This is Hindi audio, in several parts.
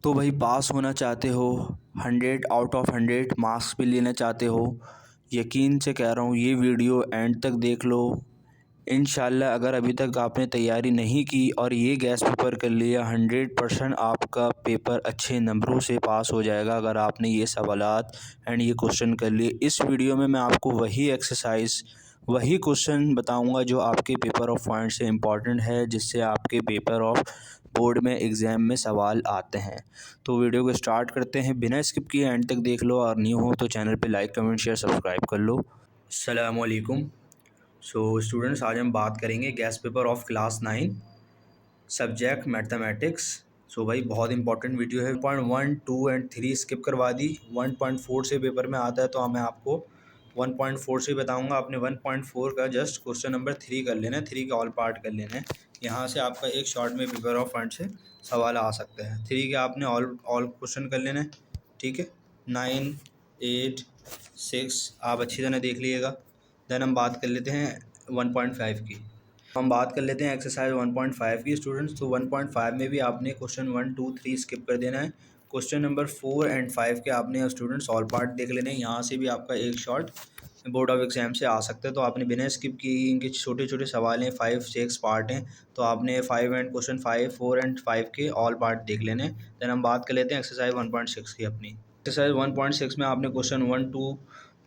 तो भाई पास होना चाहते हो, 100 आउट ऑफ 100 मार्क्स भी लेना चाहते हो, यकीन से कह रहा हूँ ये वीडियो एंड तक देख लो। इंशाल्लाह अगर अभी तक आपने तैयारी नहीं की और ये गैस पेपर कर लिया, 100% आपका पेपर अच्छे नंबरों से पास हो जाएगा अगर आपने ये सवालात एंड ये क्वेश्चन कर लिए। इस वीडियो में मैं आपको वही एक्सरसाइज, वही क्वेश्चन बताऊंगा जो आपके पेपर ऑफ पॉइंट से इम्पॉर्टेंट है, जिससे आपके पेपर ऑफ बोर्ड में एग्ज़ाम में सवाल आते हैं। तो वीडियो को स्टार्ट करते हैं, बिना स्किप किए एंड तक देख लो और न्यू हो तो चैनल पे लाइक कमेंट शेयर सब्सक्राइब कर लो। अस्सलाम वालेकुम। सो स्टूडेंट्स, आज हम बात करेंगे guess paper of class 9 subject mathematics. So भाई बहुत इंपॉर्टेंट वीडियो है। 1, 2 एंड 3 स्किप करवा दी। 1.4 से पेपर में आता है तो मैं आपको 1.4 से बताऊंगा। आपने 1.4 का जस्ट क्वेश्चन नंबर 3 कर लेना है, 3 का ऑल पार्ट कर लेना है। यहाँ से आपका एक शॉर्ट में पेपर ऑफ पॉइंट से सवाल आ सकते हैं। 3 के आपने ऑल क्वेश्चन कर लेना है, ठीक है। 9, 8, 6 आप अच्छी तरह देख लीजिएगा। देन हम बात कर लेते हैं 1.5 की। हम बात कर लेते हैं एक्सरसाइज 1.5 की स्टूडेंट्स। तो 1.5 में भी आपने क्वेश्चन 1, 2, 3 स्किप कर देना है। क्वेश्चन नंबर 4 एंड 5 के आपने स्टूडेंट्स ऑल पार्ट देख लेने हैं। यहाँ से भी आपका एक शॉर्ट बोर्ड ऑफ एग्जाम से आ सकता है, तो आपने बिना स्किप की, इनके छोटे छोटे सवाल हैं, 5, 6 पार्ट हैं, तो आपने 5 एंड क्वेश्चन 5, 4 एंड 5 के ऑल पार्ट देख लेने हैं। देन हम बात कर लेते हैं एक्सरसाइज 1.6 की अपनी। एक्सरसाइज 1.6 में आपने क्वेश्चन 1, 2,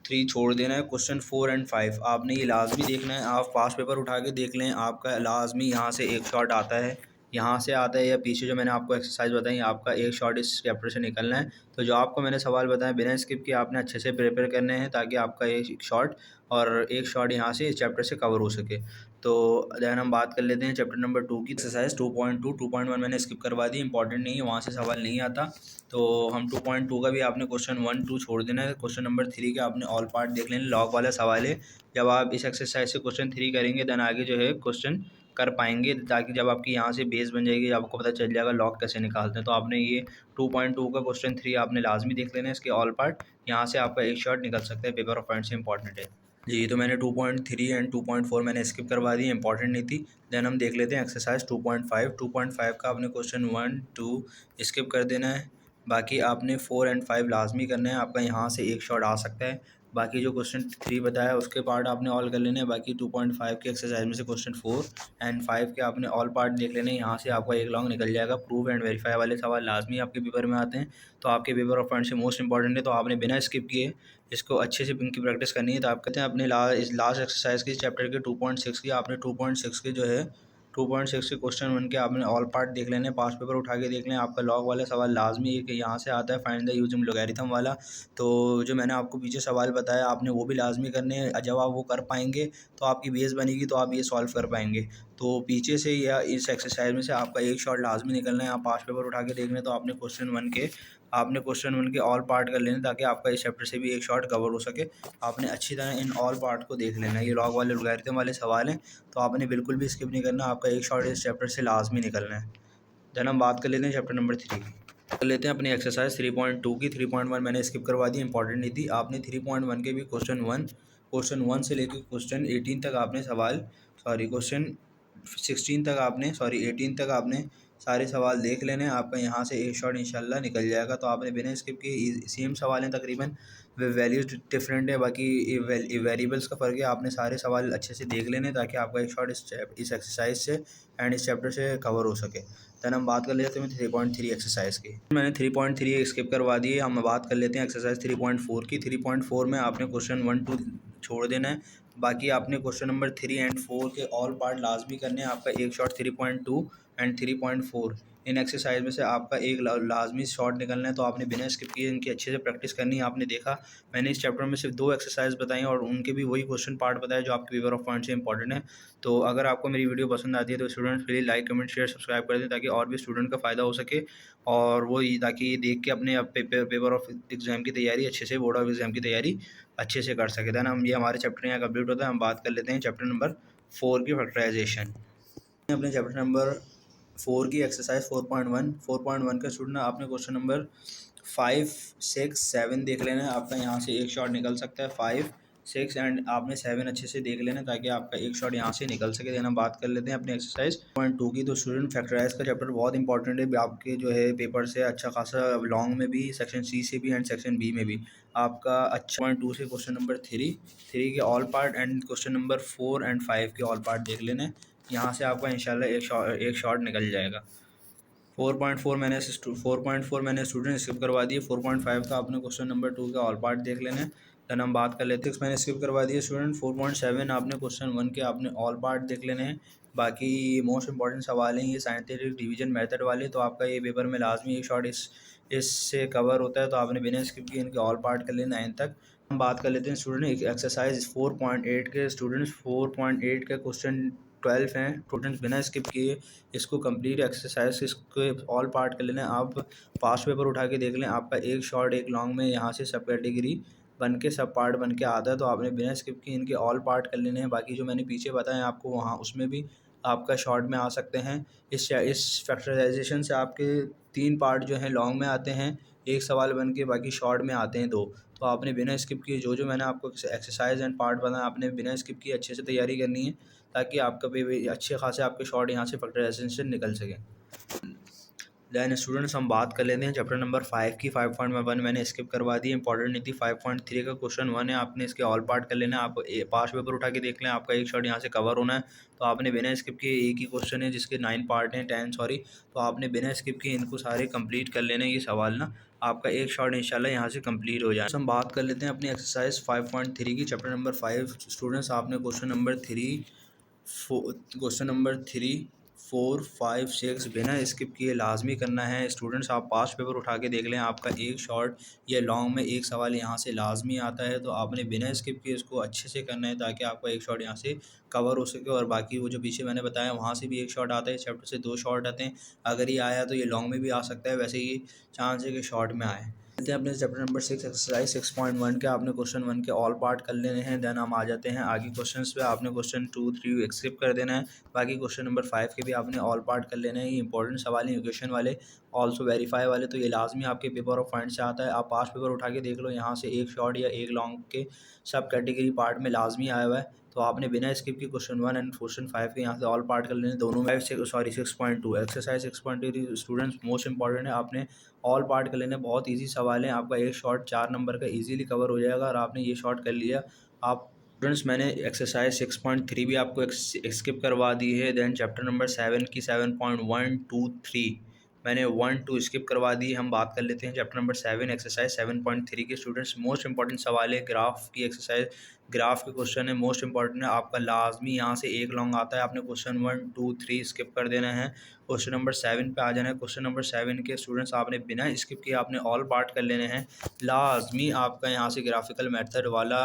3 छोड़ देना है। क्वेश्चन 4 एंड 5 आपने ये लाजमी देखना है। आप पास पेपर उठा के देख लें, आपका लाजमी यहाँ से एक शॉट आता है, यहाँ से आता है या पीछे जो मैंने आपको एक्सरसाइज बताई, आपका एक शॉट इस चैप्टर से निकलना है। तो जो आपको मैंने सवाल बताया बिना स्किप के आपने अच्छे से प्रिपेयर करने हैं, ताकि आपका एक शॉट और एक शॉट यहाँ से इस चैप्टर से कवर हो सके। तो देन हम बात कर लेते हैं चैप्टर नंबर 2 की। एक्सरसाइज 2.2, 2.1 मैंने स्किप करवा दी, इंपॉर्टेंट नहीं है, वहाँ से सवाल नहीं आता। तो हम 2.2 का भी आपने क्वेश्चन 1, 2 छोड़ देना है। क्वेश्चन नंबर 3 के आपने ऑल पार्ट देख लेना। लॉग वाला सवाल है, जब आप इस एक्सरसाइज से क्वेश्चन 3 करेंगे देन आगे जो है क्वेश्चन कर पाएंगे, ताकि जब आपकी यहाँ से बेस बन जाएगी आपको पता चल जाएगा लॉग कैसे निकालते हैं। तो आपने ये 2.2 का क्वेश्चन 3 आपने लाजमी देख लेना है, इसके ऑल पार्ट। यहाँ से आपका एक शॉट निकल सकता है, पेपर ऑफ पॉइंट से इंपॉर्टेंट है जी। तो मैंने 2.3 एंड 2.4 मैंने स्किप करवा दी, इंपॉर्टेंट नहीं थी। देन हम देख लेते हैं एक्सरसाइज 2.5। 2.5 का आपने क्वेश्चन 1, 2 स्किप कर देना है। बाकी आपने 4 एंड 5 लाजमी करना है, आपका यहाँ से एक शॉट आ सकता है। बाकी जो क्वेश्चन 3 बताया उसके पार्ट आपने ऑल कर लेने हैं। बाकी 2.5 के एक्सरसाइज में से क्वेश्चन 4 एंड 5 के आपने ऑल पार्ट देख लेने हैं। यहाँ से आपका एक लॉन्ग निकल जाएगा। प्रूव एंड वेरीफाई वाले सवाल लाजमी आपके पेपर में आते हैं, तो आपके पेपर ऑफ पॉइंट से मोस्ट इंपॉर्टेंट है। तो आपने बिना स्किप किए इसको अच्छे से इनकी प्रैक्टिस करनी है। तो आप कहते हैं अपने लास्ट एक्सरसाइज की चैप्टर के 2.6 की, आपने 2.6 के जो है 2.6 के क्वेश्चन 1 के आपने ऑल पार्ट देख लेने, पास पेपर उठा के देख लें। आपका लॉग वाला सवाल लाजमी है कि यहाँ से आता है, फाइंड द यूजिंग लोगैरिथम वाला। तो जो मैंने आपको पीछे सवाल बताया आपने वो भी लाजमी करने हैं। जब आप वो कर पाएंगे तो आपकी बेस बनेगी, तो आप ये सॉल्व कर पाएंगे। तो पीछे से या इस एक्सरसाइज में से आपका एक शॉट लाजमी निकलना है। आप पास पेपर उठा के देख लें, तो आपने क्वेश्चन 1 के ऑल पार्ट कर लेने, ताकि आपका इस चैप्टर से भी एक शॉट कवर हो सके। आपने अच्छी तरह इन ऑल पार्ट को देख लेना है। ये लॉग वाले लोगैरिथम वाले सवाल हैं, तो आपने बिल्कुल भी स्किप नहीं करना, आपका एक शॉट इस चैप्टर से लाजमी निकलना है। देन हम बात कर लेते हैं चैप्टर नंबर 3 की। कर लेते हैं अपनी एक्सरसाइज 3.2 की। 3.1 मैंने स्किप करवा दी, इंपॉर्टेंट नहीं थी। आपने 3.1 के भी क्वेश्चन 1 से लेकर क्वेश्चन 18 तक आपने क्वेश्चन 18 तक आपने सारे सवाल देख लेने हैं। आपका यहाँ से एक शॉट इंशाल्लाह निकल जाएगा। तो आपने बिना स्किप के, सेम सवाल हैं तकरीबन, वैल्यूज डिफरेंट है, बाकी वेरिएबल्स का फ़र्क है। आपने सारे सवाल अच्छे से देख लेने, ताकि आपका एक शॉट इस एक्सरसाइज से एंड इस चैप्टर से कवर हो सके। देन हम बात कर लेते हैं 3.3 एक्सरसाइज की। मैंने 3.3 स्किप करवा दी है। हम बात कर लेते हैं एक्सरसाइज 3.4 की। 3.4 में आपने क्वेश्चन 1, 2 छोड़ देना है। बाकी आपने क्वेश्चन नंबर 3 एंड 4 के ऑल पार्ट लाजमी करने हैं। आपका एक शॉट 3.2 एंड 3.4 इन एक्सरसाइज में से आपका एक लाजमी शॉट निकलना है। तो आपने बिना स्किप किए इनकी अच्छे से प्रैक्टिस करनी है। आपने देखा मैंने इस चैप्टर में सिर्फ 2 एक्सरसाइज बताई और उनके भी वही क्वेश्चन पार्ट बताया जो आपके पेपर ऑफ पॉइंट से इंपॉर्टेंट है। तो अगर आपको मेरी वीडियो पसंद आती है तो students please like, comment, share, subscribe कर दें, ताकि और भी स्टूडेंट का फ़ायदा हो सके। और वो ताकि देख के अपने पेपर ऑफ एग्ज़ाम की तैयारी अच्छे से, बोर्ड ऑफ एग्ज़ाम की तैयारी अच्छे से कर सके। देन हम ये हमारे चैप्टर यहाँ कंप्लीट होता है। हम बात कर लेते हैं चैप्टर नंबर 4 की, फैक्टराइजेशन। अपने चैप्टर नंबर 4 की एक्सरसाइज 4.1 का स्टूडेंट आपने क्वेश्चन नंबर 5, 6, 7 देख लेना है। आपका यहाँ से एक शॉट निकल सकता है। 5, 6 एंड आपने 7 अच्छे से देख लेना ताकि आपका एक शॉट यहाँ से निकल सके। देना बात कर लेते हैं अपनी एक्सरसाइज 2.2 की। तो स्टूडेंट फैक्टराइज का चैप्टर बहुत इंपॉर्टेंट है आपके जो है पेपर से अच्छा खासा लॉन्ग में भी, सेक्शन सी से भी एंड सेक्शन बी में भी आपका अच्छा 2 से क्वेश्चन नंबर 3 के all part and question number 4 and 5 के ऑल पार्ट देख लेने। यहाँ से आपका इंशाल्लाह एक शॉट निकल जाएगा। 4.4 मैंने स्टूडेंट स्किप करवा दिए। 4.5 का आपने क्वेश्चन नंबर 2 का ऑल पार्ट देख लेना है। देन हम बात कर लेते हैं, मैंने स्किप करवा दिए स्टूडेंट। 4.7 आपने क्वेश्चन 1 के आपने ऑल पार्ट देख लेने हैं। बाकी मोस्ट इंपॉर्टेंट सवाल हैं ये साइंटिफिक डिवीजन मेथड वाले, तो आपका ये पेपर में लाजमी एक शॉट इससे कवर होता है, तो आपने बिना स्किप किए इनके ऑल पार्ट कर लेना 9 तक। हम बात कर लेते हैं स्टूडेंट एक्सरसाइज 4.8 के। स्टूडेंट्स 4.8 के क्वेश्चन 12 हैं। स्टूडेंट्स बिना स्किप किए इसको कंप्लीट एक्सरसाइज इसके ऑल पार्ट कर लेना है। आप पास पेपर उठा के देख लें, आपका एक शॉर्ट एक लॉन्ग में यहाँ से सब कैटेगरी बन के सब पार्ट बन के आता है, तो आपने बिना स्किप किए इनके ऑल पार्ट कर लेने हैं। बाकी जो मैंने पीछे बताया आपको वहाँ उसमें भी आपका शॉर्ट में आ सकते हैं। इस फैक्टराइजेशन से आपके 3 पार्ट जो हैं लॉन्ग में आते हैं, एक सवाल बन के बाकी शॉर्ट में आते हैं 2। तो आपने बिना स्किप किए जो मैंने आपको एक्सरसाइज एंड पार्ट बताया आपने बिना स्किप किए अच्छे से तैयारी करनी है, ताकि आपका भी अच्छे खासे आपके शॉर्ट यहाँ से फैक्टराइजेशन से निकल सकें। दैन स्टूडेंट्स हम बात कर लेते हैं चैप्टर नंबर 5 की। 5.1 मैंने स्किप करवा दी, इंपॉर्टेंट नहीं थी। 5.3 का क्वेश्चन 1 है, आपने इसके ऑल पार्ट कर लेना है। आप पास पेपर उठा के देख लें, आपका एक शॉट यहाँ से कवर होना है, तो आपने बिना स्किप किए एक ही क्वेश्चन है जिसके 9 पार्ट हैं, 10 सॉरी, तो आपने बिना स्किप किए इनको सारे कंप्लीट कर लेना है। ये सवाल ना आपका एक शॉट इंशाल्लाह यहाँ से कंप्लीट हो जाए। हम बात कर लेते हैं अपनी एक्सरसाइज 5.3 की, चैप्टर नंबर 5। स्टूडेंट्स आपने क्वेश्चन नंबर 3, 4, 5, 6 बिना स्किप किए लाजमी करना है। स्टूडेंट्स आप पास पेपर उठा के देख लें, आपका एक शॉर्ट या लॉन्ग में एक सवाल यहाँ से लाजमी आता है, तो आपने बिना स्किप किए इसको अच्छे से करना है ताकि आपका एक शॉट यहाँ से कवर हो सके। और बाकी वो जो पीछे मैंने बताया वहाँ से भी एक शॉट आता है, चैप्टर से 2 शॉट आते हैं। अगर ये आया तो ये लॉन्ग में भी आ सकता है, वैसे ये चांस है कि शॉर्ट में आए। अपने चैप्टर नंबर 6 एक्सरसाइज 6.1 के आपने क्वेश्चन 1 के ऑल पार्ट कर लेने हैं। देन हम आ जाते हैं आगे क्वेश्चंस पे। आपने क्वेश्चन 2, 3 स्किप कर देना है। बाकी क्वेश्चन नंबर 5 के भी आपने ऑल पार्ट कर लेना है। ये इंपॉर्टेंट सवाल हैं इक्वेशन वाले, ऑल्सो वेरीफाई वाले, तो ये लाजमी आपके पेपर ऑफ फाइंड से आता है। आप पास पेपर उठा के देख लो, यहाँ से एक शॉर्ट या एक लॉन्ग के सब कैटेगरी पार्ट में लाजमी आया हुआ है, तो आपने बिना स्किप के क्वेश्चन 1 एंड क्वेश्चन 5 के यहाँ से ऑल पार्ट कर लेने दोनों में। 6.2 एक्सरसाइज 6.2 स्टूडेंट्स मोस्ट इंपॉर्टेंट है, आपने ऑल पार्ट कर लेने। बहुत इजी सवाल है, आपका एक शॉट 4 नंबर का इजीली कवर हो जाएगा और आपने ये शॉट कर लिया। आप स्टूडेंट्स मैंने एक्सरसाइज 6.3 भी आपको स्किप करवा दी है। देन चैप्टर नंबर 7 की 7.1, 2, 3 मैंने 1, 2 स्किप करवा दी। हम बात कर लेते हैं चैप्टर नंबर 7 एक्सरसाइज 7.3 के। स्टूडेंट्स मोस्ट इंपॉर्टेंट सवाल है, ग्राफ की एक्सरसाइज, ग्राफ के क्वेश्चन है, मोस्ट इंपॉर्टेंट है। आपका लाजमी यहाँ से एक लॉन्ग आता है, आपने क्वेश्चन 1, 2, 3 स्किप कर देना है, क्वेश्चन नंबर 7 पे आ जाना है। क्वेश्चन नंबर 7 के स्टूडेंट्स आपने बिना स्किप किए आपने ऑल पार्ट कर लेने हैं। लाजमी आपका यहाँ से ग्राफिकल मेथड वाला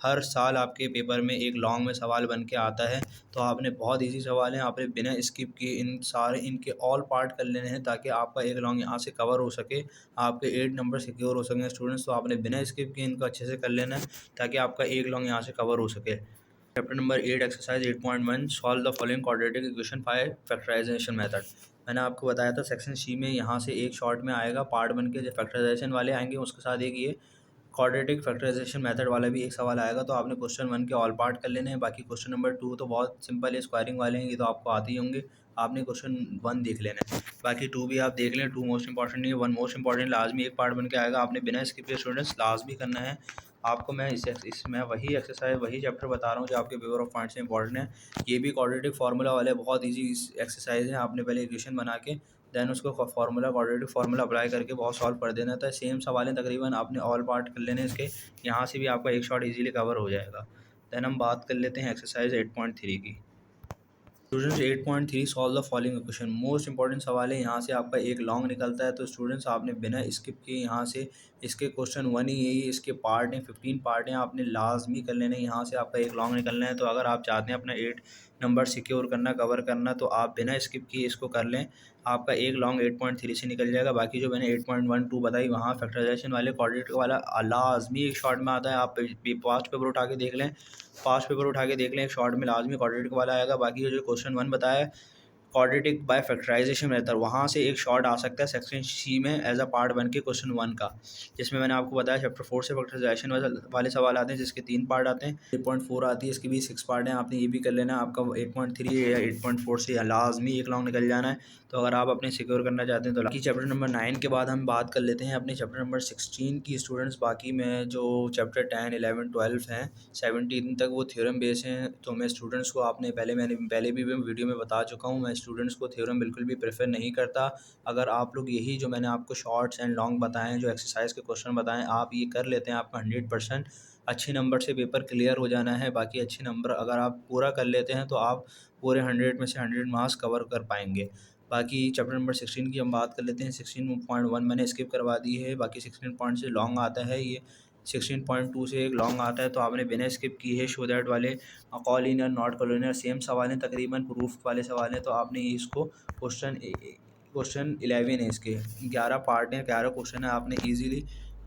हर साल आपके पेपर में एक लॉन्ग में सवाल बन के आता है, तो आपने बहुत इजी सवाल है, आपने बिना स्किप किए इनके ऑल पार्ट कर लेने हैं ताकि आपका एक लॉन्ग यहाँ से कवर हो सके, आपके 8 नंबर सिक्योर हो सकें स्टूडेंट्स। तो आपने बिना स्किप किए इनको अच्छे से कर लेना है ताकि आपका एक लॉन्ग यहाँ से कवर हो सके। Chapter number 8 exercise 8.1 solve the following quadratic equation by factorization method. मैंने आपको बताया था सेक्शन सी में यहाँ से एक शॉर्ट में आएगा पार्ट बन के, जो फैक्टराइजेशन वाले आएंगे उसके साथ एक ये क्वाड्रेटिक फैक्टराइजेशन मेथड वाला भी एक सवाल आएगा, तो आपने क्वेश्चन 1 के ऑल पार्ट कर लेने हैं। बाकी क्वेश्चन नंबर 2 तो बहुत सिंपल है, स्क्वायरिंग वाले हैं, ये तो आपको आते ही होंगे, आपने क्वेश्चन 1 देख लेना है। बाकी 2 भी आप देख लें, 2 मोस्ट इंपॉर्टेंट नहीं है, 1 मोस्ट इंपॉर्टेंट लाजमी एक पार्ट बन के आएगा, आपने बिना स्किप के स्टूडेंट्स लाजमी करना है। आपको मैं इसमें वही एक्सरसाइज वही चैप्टर बता रहा हूँ जो आपके पेपर ऑफ पॉइंट्स से इंपॉर्टेंट है। ये भी क्वाड्रेटिक फार्मूला वाले बहुत इजी एक्सरसाइज है, आपने पहले इक्वेशन बना के देन उसको क्वाड्रेटिक फार्मूला अप्लाई करके बहुत सॉल्व कर देना था। सेम सवाल है तकरीबन, आपने ऑल पार्ट कर लेने इसके, यहाँ से भी आपका एक शॉट इजीली कवर हो जाएगा। देन हम बात कर लेते हैं एक्सरसाइज 8.3 की। Students 8.3 solve the following equation, most important सवाल है, यहाँ से आपका एक लॉन्ग निकलता है, तो स्टूडेंट्स आपने बिना स्किप किए यहाँ से इसके क्वेश्चन 1 ही यही इसके पार्ट हैं, 15 पार्ट हैं, आपने लाजमी कर लेने, यहाँ से आपका एक लॉन्ग निकलना है। तो अगर आप चाहते हैं अपना 8 नंबर सिक्योर करना कवर करना, तो आप बिना स्किप किए इसको कर लें, आपका एक लॉन्ग 8.3 से निकल जाएगा। बाकी जो मैंने 8.12 बताई वहाँ फैक्टराइजेशन वाले क्वाड्रेटिक वाला लाजमी एक शॉर्ट में आता है, आप पास्ट पेपर उठा के देख लें, एक शॉर्ट में लाजमी क्वाड्रेटिक वाला आएगा। बाकी जो क्वेश्चन 1 बताया क्वाड्रेटिक बाय फैक्टराइजेशन मेथड, वहाँ से एक शॉर्ट आ सकता है सेक्शन सी में एज अ पार्ट 1 के क्वेश्चन 1 का, जिसमें मैंने आपको बताया चैप्टर 4 से फैक्टराइजेशन वाले सवाल आते हैं, जिसके 3 पार्ट आते हैं। 8.4 आती है, इसके भी 6 पार्ट हैं। आपने ये भी कर लेना, आपका 8.3 या 8.4 से लाजमी एक लॉन्ग निकल जाना है। तो अगर आप अपने सिक्योर करना चाहते हैं तो बाकी चैप्टर नंबर 9 के बाद हम बात कर लेते हैं अपने चैप्टर नंबर 16 की। स्टूडेंट्स बाकी में जो चैप्टर 10, 11, 12 हैं, 17 तक वो थ्योरम बेस हैं। तो मैं स्टूडेंट्स को मैंने पहले भी वीडियो में बता चुका हूँ, मैं स्टूडेंट्स को थ्योरम बिल्कुल भी प्रेफर नहीं करता। अगर आप लोग यही जो मैंने आपको शॉर्ट्स एंड लॉन्ग बताएं, जो एक्सरसाइज के क्वेश्चन बताएं, आप ये कर लेते हैं, आपका 100% अच्छे नंबर से पेपर क्लियर हो जाना है। बाकी अच्छे नंबर अगर आप पूरा कर लेते हैं तो आप पूरे 100 में से 100 मार्क्स कवर कर पाएंगे। बाकी चैप्टर नंबर 16 की हम बात कर लेते हैं। 16.1 मैंने स्किप करवा दी है। बाकी 16 पॉइंट से लॉन्ग आता है, ये 16.2 से एक लॉन्ग आता है, तो आपने बिना स्किप की है। शो दैट वाले कॉलिनियर नॉट कॉलिनियर सेम सवाल हैं, तकरीबन प्रूफ वाले सवाल हैं। तो आपने इसको क्वेश्चन 11 है, इसके 11 पार्ट हैं, 11 क्वेश्चन है, आपने ईजिली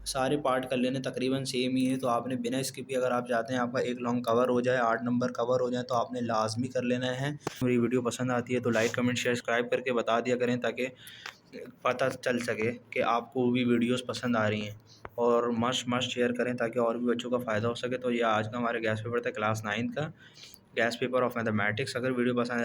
सारे पार्ट कर लेने, तकरीबन सेम ही है। तो आपने बिना स्किप के, अगर आप चाहते हैं आपका एक लॉन्ग कवर हो जाए, 8 नंबर कवर हो जाए, तो आपने लाजमी कर लेना है। मेरी वीडियो पसंद आती है तो लाइक कमेंट शेयर सब्सक्राइब करके बता दिया करें, ताकि पता चल सके कि आपको भी वीडियोस पसंद आ रही हैं। और मस्ट शेयर करें ताकि और भी बच्चों का फ़ायदा हो सके। तो ये आज का हमारा गैस पेपर था क्लास 9 का, गैस पेपर ऑफ मैथमेटिक्स। अगर वीडियो पसंद